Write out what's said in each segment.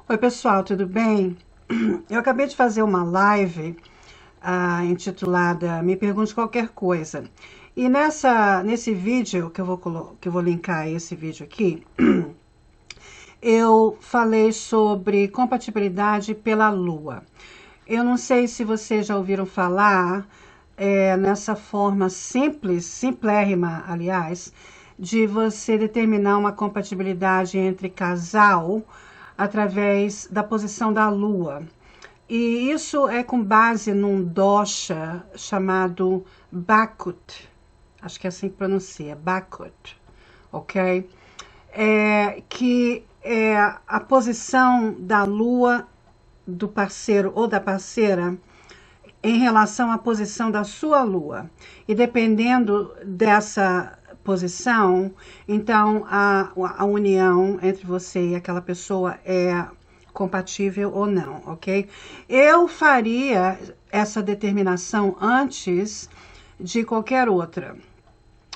Oi, pessoal, tudo bem? Eu acabei de fazer uma live intitulada Me Pergunte Qualquer Coisa. E nesse vídeo, que eu vou linkar esse vídeo aqui, eu falei sobre compatibilidade pela Lua. Eu não sei se vocês já ouviram falar nessa forma simples, simplérrima, aliás, de você determinar uma compatibilidade entre casal através da posição da Lua. E isso é com base num dosha chamado Bakut. Acho que é assim que pronuncia, Bakut, ok? Que é a posição da Lua do parceiro ou da parceira em relação à posição da sua Lua. E dependendo dessa posição, então a união entre você e aquela pessoa é compatível ou não, ok? Eu faria essa determinação antes de qualquer outra,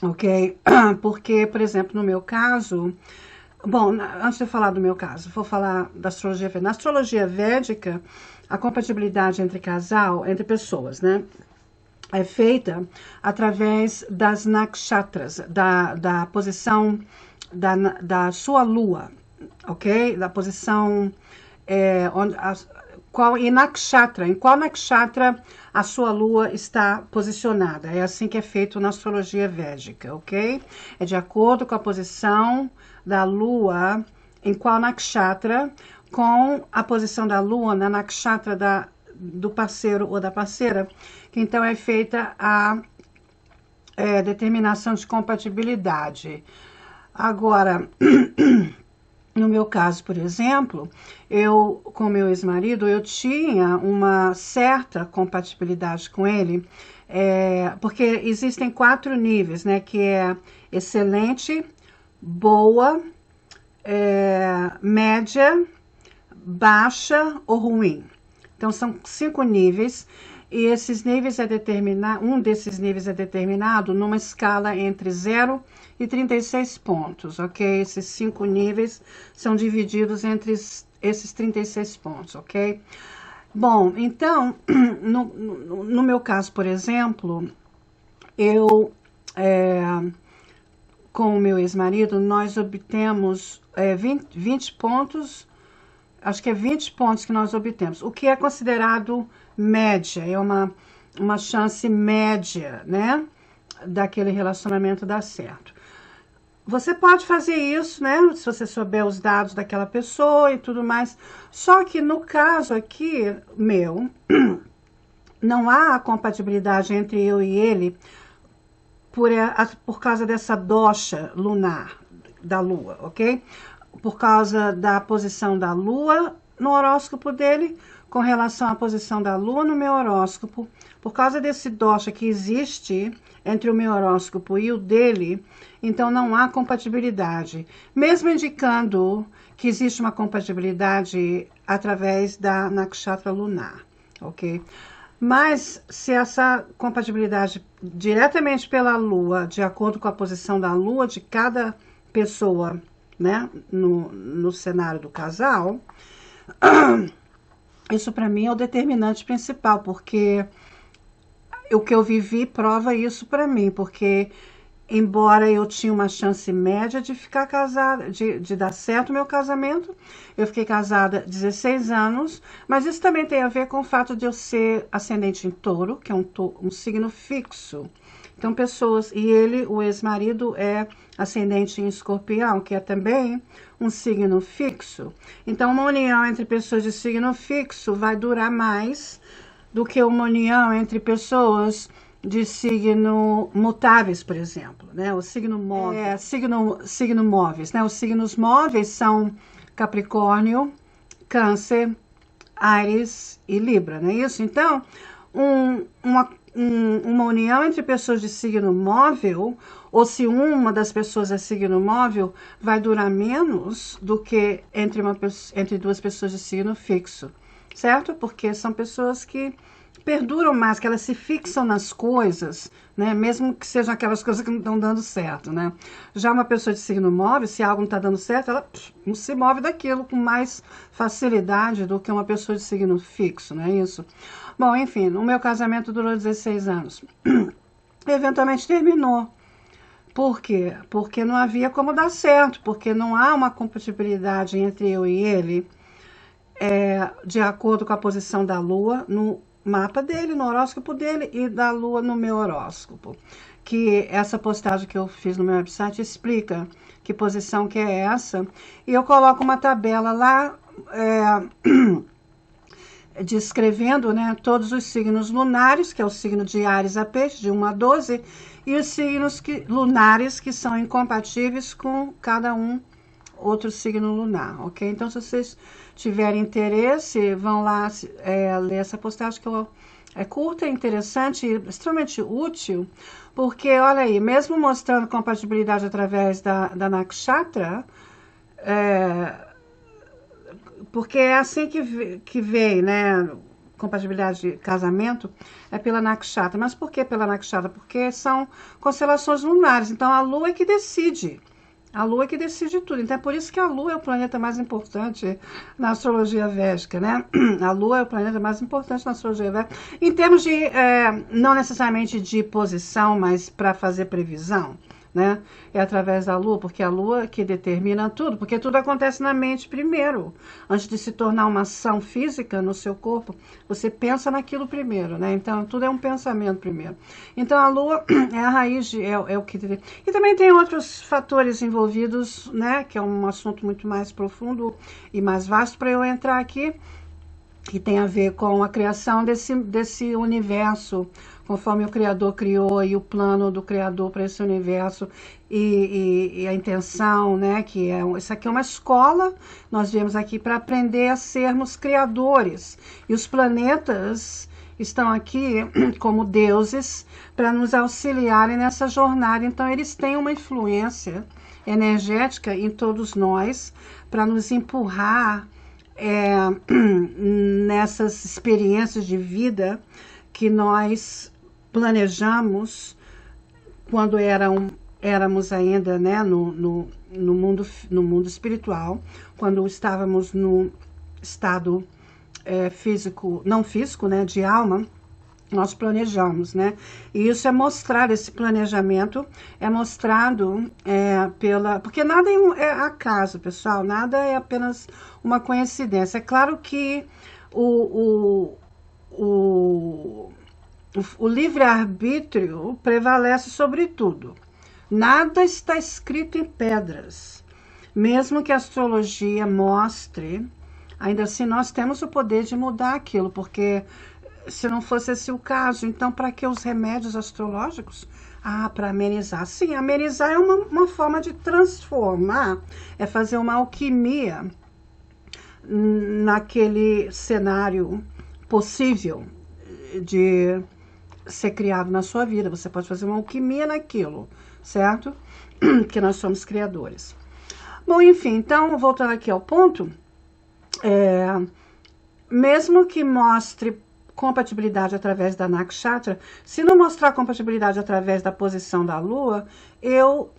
ok? Porque, por exemplo, no meu caso, bom, antes de eu falar do meu caso, vou falar da astrologia védica. Na astrologia védica, a compatibilidade entre casal, entre pessoas, né? É feita através das nakshatras, da posição da sua lua, ok? Da posição em qual nakshatra a sua lua está posicionada. É assim que é feito na astrologia védica, ok? É de acordo com a posição da lua em qual nakshatra, com a posição da lua na nakshatra do parceiro ou da parceira, que então é feita a determinação de compatibilidade. Agora, no meu caso, por exemplo, eu, com meu ex-marido, eu tinha uma certa compatibilidade com ele, porque existem 4 níveis, né? Que é excelente, boa, média, baixa ou ruim. Então, são 5 níveis, e esses níveis um desses níveis é determinado numa escala entre 0 e 36 pontos, ok? Esses 5 níveis são divididos entre esses 36 pontos, ok? Bom, então, no meu caso, por exemplo, eu, com o meu ex-marido, nós obtemos 20 pontos. Acho que é 20 pontos que nós obtemos, o que é considerado média, é uma chance média, né, daquele relacionamento dar certo. Você pode fazer isso, né, se você souber os dados daquela pessoa e tudo mais, só que no caso aqui, não há compatibilidade entre eu e ele por causa dessa dosha lunar da Lua, ok? Por causa da posição da Lua no horóscopo dele, com relação à posição da Lua no meu horóscopo, por causa desse dosha que existe entre o meu horóscopo e o dele, então não há compatibilidade, mesmo indicando que existe uma compatibilidade através da nakshatra lunar, ok? Mas se essa compatibilidade diretamente pela Lua, de acordo com a posição da Lua de cada pessoa, né, no cenário do casal, isso para mim é o determinante principal, porque o que eu vivi prova isso para mim, porque embora eu tinha uma chance média de ficar casada, de dar certo o meu casamento, eu fiquei casada 16 anos, mas isso também tem a ver com o fato de eu ser ascendente em touro, que é um signo fixo. Então, e ele, o ex-marido, é ascendente em escorpião, que é também um signo fixo. Então, uma união entre pessoas de signo fixo vai durar mais do que uma união entre pessoas de signo mutáveis, por exemplo, né? O signo móvel, signo móveis, né? Os signos móveis são Capricórnio, Câncer, Áries e Libra, não é isso? Então, uma união entre pessoas de signo móvel, ou se uma das pessoas é signo móvel, vai durar menos do que entre 2 pessoas de signo fixo, certo? Porque são pessoas que perduram mais, que elas se fixam nas coisas, né? Mesmo que sejam aquelas coisas que não estão dando certo, né? Já uma pessoa de signo móvel, se algo não está dando certo, ela não se move daquilo com mais facilidade do que uma pessoa de signo fixo, não é isso? Bom, enfim, o meu casamento durou 16 anos. Eventualmente terminou. Por quê? Porque não havia como dar certo, porque não há uma compatibilidade entre eu e ele, de acordo com a posição da Lua no mapa dele, no horóscopo dele, e da Lua no meu horóscopo. Que essa postagem que eu fiz no meu website explica que posição que é essa. E eu coloco uma tabela lá, descrevendo, né, todos os signos lunares, que é o signo de Áries a Peixe, de 1 a 12, e os signos lunares que são incompatíveis com cada um outro signo lunar, ok? Então, se vocês tiverem interesse, vão lá ler essa postagem que é curta, interessante e extremamente útil, porque, olha aí, mesmo mostrando compatibilidade através da Nakshatra, porque é assim que veio, né? Compatibilidade de casamento é pela Nakshatra. Mas por que pela Nakshatra? Porque são constelações lunares. Então a Lua é que decide. A Lua é que decide tudo. Então é por isso que a Lua é o planeta mais importante na astrologia védica, né? A Lua é o planeta mais importante na astrologia védica. Em termos de, não necessariamente de posição, mas para fazer previsão. Né? É através da Lua, porque a Lua que determina tudo, porque tudo acontece na mente primeiro. Antes de se tornar uma ação física no seu corpo, você pensa naquilo primeiro, né? Então, tudo é um pensamento primeiro. Então, a Lua é a raiz, é o que... E também tem outros fatores envolvidos, né? Que é um assunto muito mais profundo e mais vasto para eu entrar aqui, que tem a ver com a criação desse universo, conforme o Criador criou, e o plano do Criador para esse universo, e a intenção, né, que isso aqui é uma escola, nós viemos aqui para aprender a sermos criadores, e os planetas estão aqui como deuses para nos auxiliarem nessa jornada, então eles têm uma influência energética em todos nós, para nos empurrar nessas experiências de vida que nós planejamos quando éramos ainda, né, no mundo espiritual, quando estávamos no estado físico, não físico, né, de alma. Nós planejamos, né? E isso é mostrado, esse planejamento é mostrado porque nada é acaso, pessoal, nada é apenas uma coincidência. É claro que o livre-arbítrio prevalece sobre tudo. Nada está escrito em pedras. Mesmo que a astrologia mostre, ainda assim nós temos o poder de mudar aquilo, porque se não fosse esse o caso, então para que os remédios astrológicos? Para amenizar. Sim, amenizar é uma forma de transformar, é fazer uma alquimia naquele cenário possível de ser criado na sua vida. Você pode fazer uma alquimia naquilo, certo? Que nós somos criadores. Bom, enfim, então, voltando aqui ao ponto, mesmo que mostre compatibilidade através da Nakshatra, se não mostrar compatibilidade através da posição da Lua, eu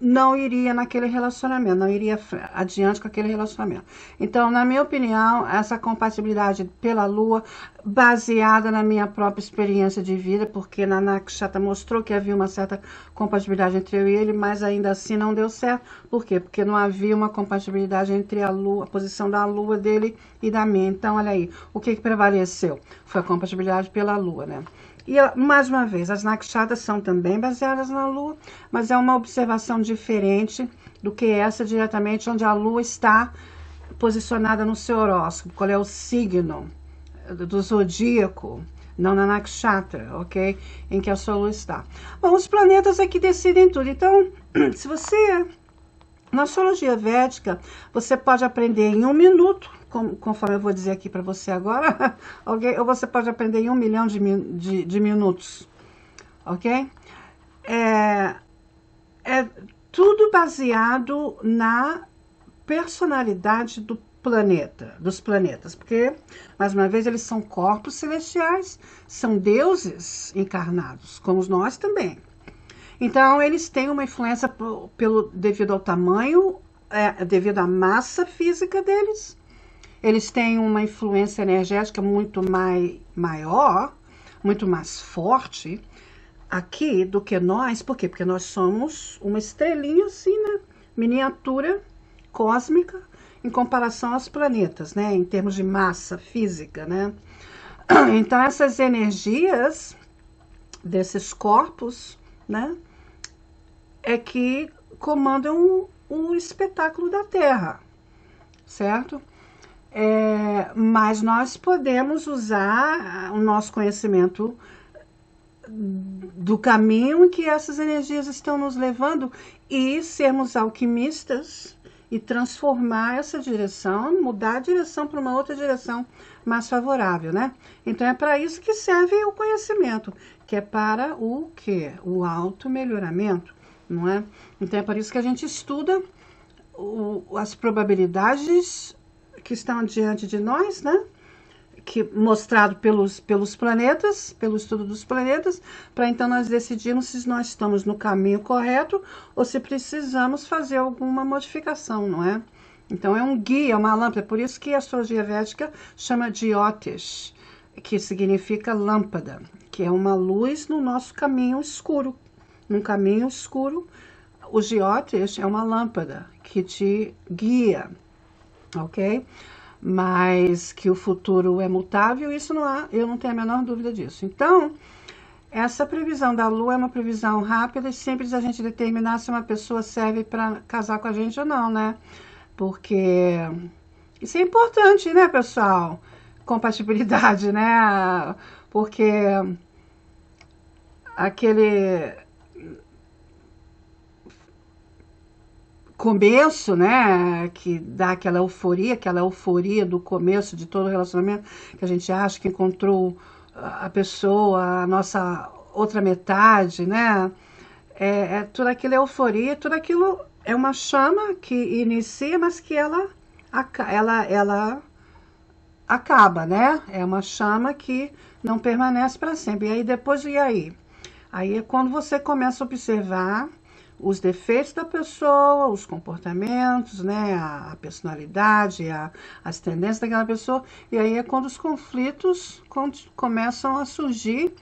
não iria naquele relacionamento, não iria adiante com aquele relacionamento. Então, na minha opinião, essa compatibilidade pela Lua, baseada na minha própria experiência de vida, porque na Nakshatra mostrou que havia uma certa compatibilidade entre eu e ele, mas ainda assim não deu certo. Por quê? Porque não havia uma compatibilidade entre a Lua, a posição da Lua dele e da minha. Então, olha aí, o que prevaleceu? Foi a compatibilidade pela Lua, né? E, mais uma vez, as nakshatras são também baseadas na Lua, mas é uma observação diferente do que essa diretamente onde a Lua está posicionada no seu horóscopo. Qual é o signo do zodíaco, não na nakshatra, ok? Em que a sua Lua está. Bom, os planetas é que decidem tudo. Então, se você... Na astrologia védica, você pode aprender em 1 minuto, conforme eu vou dizer aqui para você agora, ok? Ou você pode aprender em 1 milhão de minutos, ok? É tudo baseado na personalidade do dos planetas, porque, mais uma vez, eles são corpos celestiais, são deuses encarnados, como nós também. Então, eles têm uma influência devido ao tamanho, devido à massa física deles. Eles têm uma influência energética muito maior, muito mais forte aqui do que nós. Por quê? Porque nós somos uma estrelinha assim, né? Miniatura cósmica em comparação aos planetas, né? Em termos de massa física, né? Então, essas energias desses corpos, né? É que comandam o espetáculo da Terra, certo? Mas nós podemos usar o nosso conhecimento do caminho em que essas energias estão nos levando e sermos alquimistas e transformar essa direção, mudar a direção para uma outra direção mais favorável, né? Então é para isso que serve o conhecimento, que é para o quê? O automelhoramento, não é? Então é por isso que a gente estuda as probabilidades que estão diante de nós, né? Mostrado pelos planetas, pelo estudo dos planetas, para então nós decidirmos se nós estamos no caminho correto ou se precisamos fazer alguma modificação, não é? Então é um guia, uma lâmpada, por isso que a astrologia védica chama de Jyotish, que significa lâmpada, que é uma luz no nosso caminho escuro. Num caminho escuro, o Jyotish é uma lâmpada que te guia, ok? Mas que o futuro é mutável, isso não há, eu não tenho a menor dúvida disso. Então, essa previsão da Lua é uma previsão rápida e simples a gente determinar se uma pessoa serve para casar com a gente ou não, né? Porque isso é importante, né, pessoal? Compatibilidade, né? Porque aquele começo, né, que dá aquela euforia do começo de todo relacionamento, que a gente acha que encontrou a pessoa, a nossa outra metade, né, tudo aquilo é euforia, tudo aquilo é uma chama que inicia, mas que ela acaba, né, é uma chama que não permanece para sempre, e aí depois, e aí? Aí é quando você começa a observar os defeitos da pessoa, os comportamentos, né, a personalidade, as tendências daquela pessoa, e aí é quando os conflitos começam a surgir,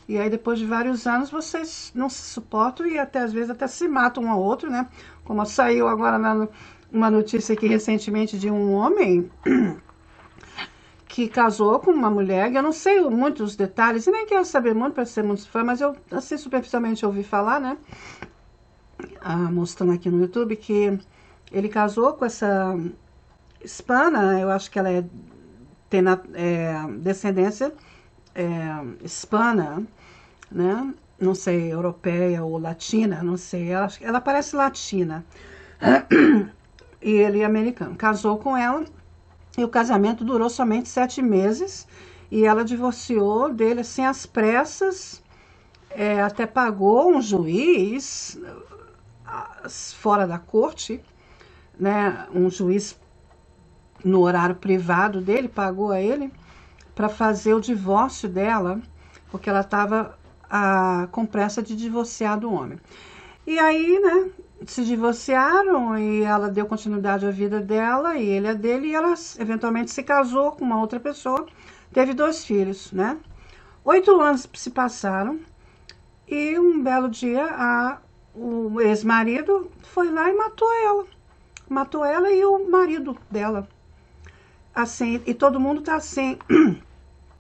e aí depois de vários anos vocês não se suportam e até às vezes até se matam um ao outro, né, como saiu agora uma notícia aqui recentemente de um homem que casou com uma mulher, que eu não sei muitos detalhes, e nem quero saber muito para ser muito fã, mas eu assim superficialmente ouvi falar, né, mostrando aqui no YouTube, que ele casou com essa hispana, eu acho que ela tem descendência hispana, né? Não sei, europeia ou latina, não sei, ela parece latina. E ele é americano. Casou com ela e o casamento durou somente 7 meses e ela divorciou dele assim às pressas, até pagou um juiz fora da corte, né, um juiz no horário privado dele, pagou a ele para fazer o divórcio dela, porque ela estava com pressa de divorciar do homem. E aí, né, se divorciaram e ela deu continuidade à vida dela e ele a dele, e ela eventualmente se casou com uma outra pessoa, teve 2 filhos, né? 8 anos se passaram e um belo dia o ex-marido foi lá e matou ela e o marido dela, assim, e todo mundo tá assim,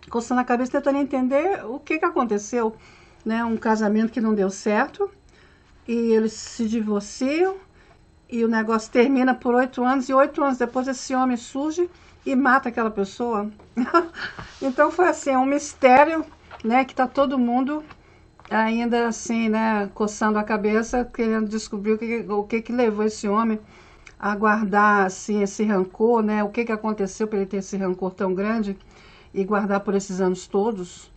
coçando a cabeça, tentando entender o que aconteceu, né, um casamento que não deu certo, e eles se divorciam, e o negócio termina por 8 anos, e 8 anos depois esse homem surge e mata aquela pessoa. Então foi assim, um mistério, né, que tá todo mundo ainda assim, né, coçando a cabeça, querendo descobrir o que levou esse homem a guardar assim esse rancor, né, o que aconteceu para ele ter esse rancor tão grande e guardar por esses anos todos,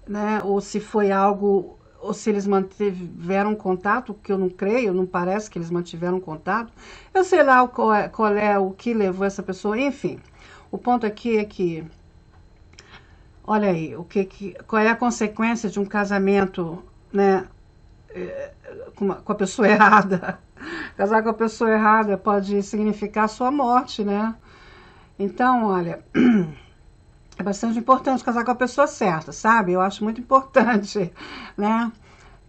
né, ou se foi algo ou se eles mantiveram contato, que eu não creio, não parece que eles mantiveram contato. Eu sei lá qual é o que levou essa pessoa, enfim. O ponto aqui é que, olha aí, qual é a consequência de um casamento, né, com a pessoa errada? Casar com a pessoa errada pode significar a sua morte, né? Então, olha, é bastante importante casar com a pessoa certa, sabe? Eu acho muito importante, né?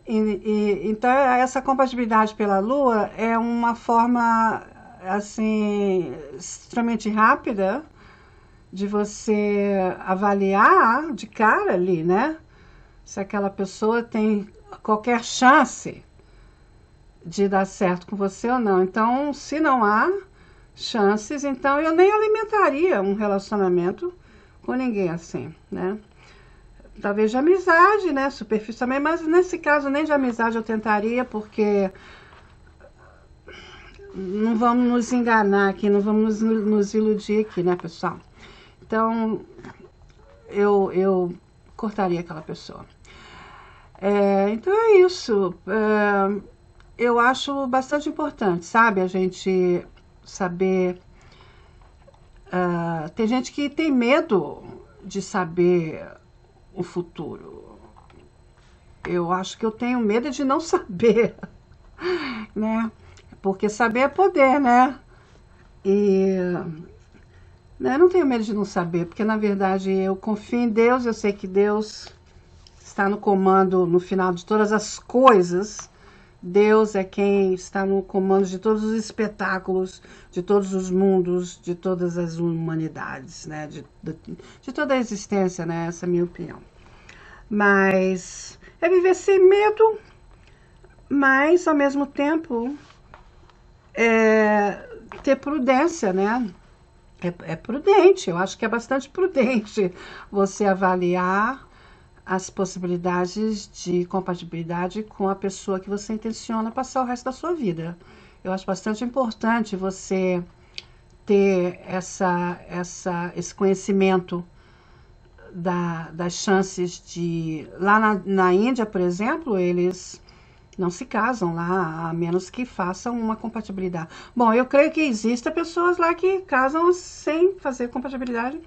Então, essa compatibilidade pela Lua é uma forma, assim, extremamente rápida de você avaliar de cara ali, né? Se aquela pessoa tem qualquer chance de dar certo com você ou não. Então, se não há chances, então eu nem alimentaria um relacionamento com ninguém assim, né? Talvez de amizade, né? Superfície também, mas nesse caso nem de amizade eu tentaria, porque não vamos nos enganar aqui, não vamos nos iludir aqui, né, pessoal? Então, eu cortaria aquela pessoa. Então é isso. Eu acho bastante importante, sabe? A gente saber... tem gente que tem medo de saber o futuro. Eu acho que eu tenho medo de não saber, né? Porque saber é poder, né? E né, eu não tenho medo de não saber, porque na verdade eu confio em Deus, eu sei que Deus está no comando, no final de todas as coisas. Deus é quem está no comando de todos os espetáculos, de todos os mundos, de todas as humanidades, né? De toda a existência, né? Essa é a minha opinião. Mas é viver sem medo, mas ao mesmo tempo ter prudência, né? É prudente, eu acho que é bastante prudente você avaliar as possibilidades de compatibilidade com a pessoa que você intenciona passar o resto da sua vida. Eu acho bastante importante você ter esse conhecimento das chances de... Lá na Índia, por exemplo, eles não se casam lá, a menos que façam uma compatibilidade. Bom, eu creio que existem pessoas lá que casam sem fazer compatibilidade,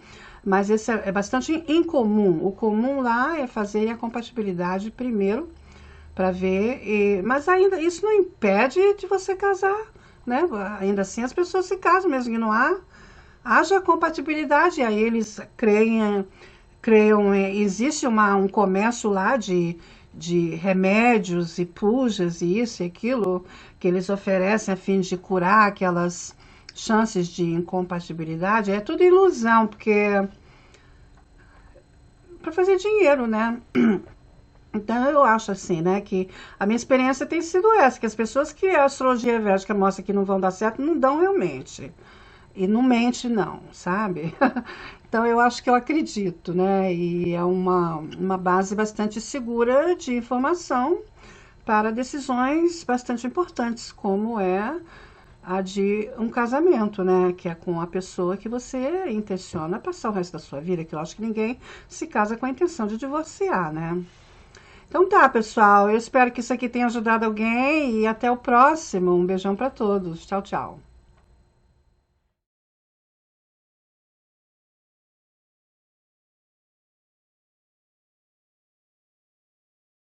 mas esse é bastante incomum. O comum lá é fazer a compatibilidade primeiro, para ver, mas ainda isso não impede de você casar, né? Ainda assim as pessoas se casam, mesmo que não haja compatibilidade, aí eles creiam, existe um comércio lá de remédios e pujas e isso e aquilo que eles oferecem a fim de curar aquelas chances de incompatibilidade. É tudo ilusão, porque para fazer dinheiro, né? Então eu acho assim, né, que a minha experiência tem sido essa, que as pessoas que a astrologia védica mostra que não vão dar certo, não dão realmente. E não mente não, sabe? Então eu acho que eu acredito, né? E é uma base bastante segura de informação para decisões bastante importantes, como é a de um casamento, né? Que é com a pessoa que você intenciona passar o resto da sua vida, que eu acho que ninguém se casa com a intenção de divorciar, né? Então tá, pessoal, eu espero que isso aqui tenha ajudado alguém e até o próximo. Um beijão para todos. Tchau, tchau.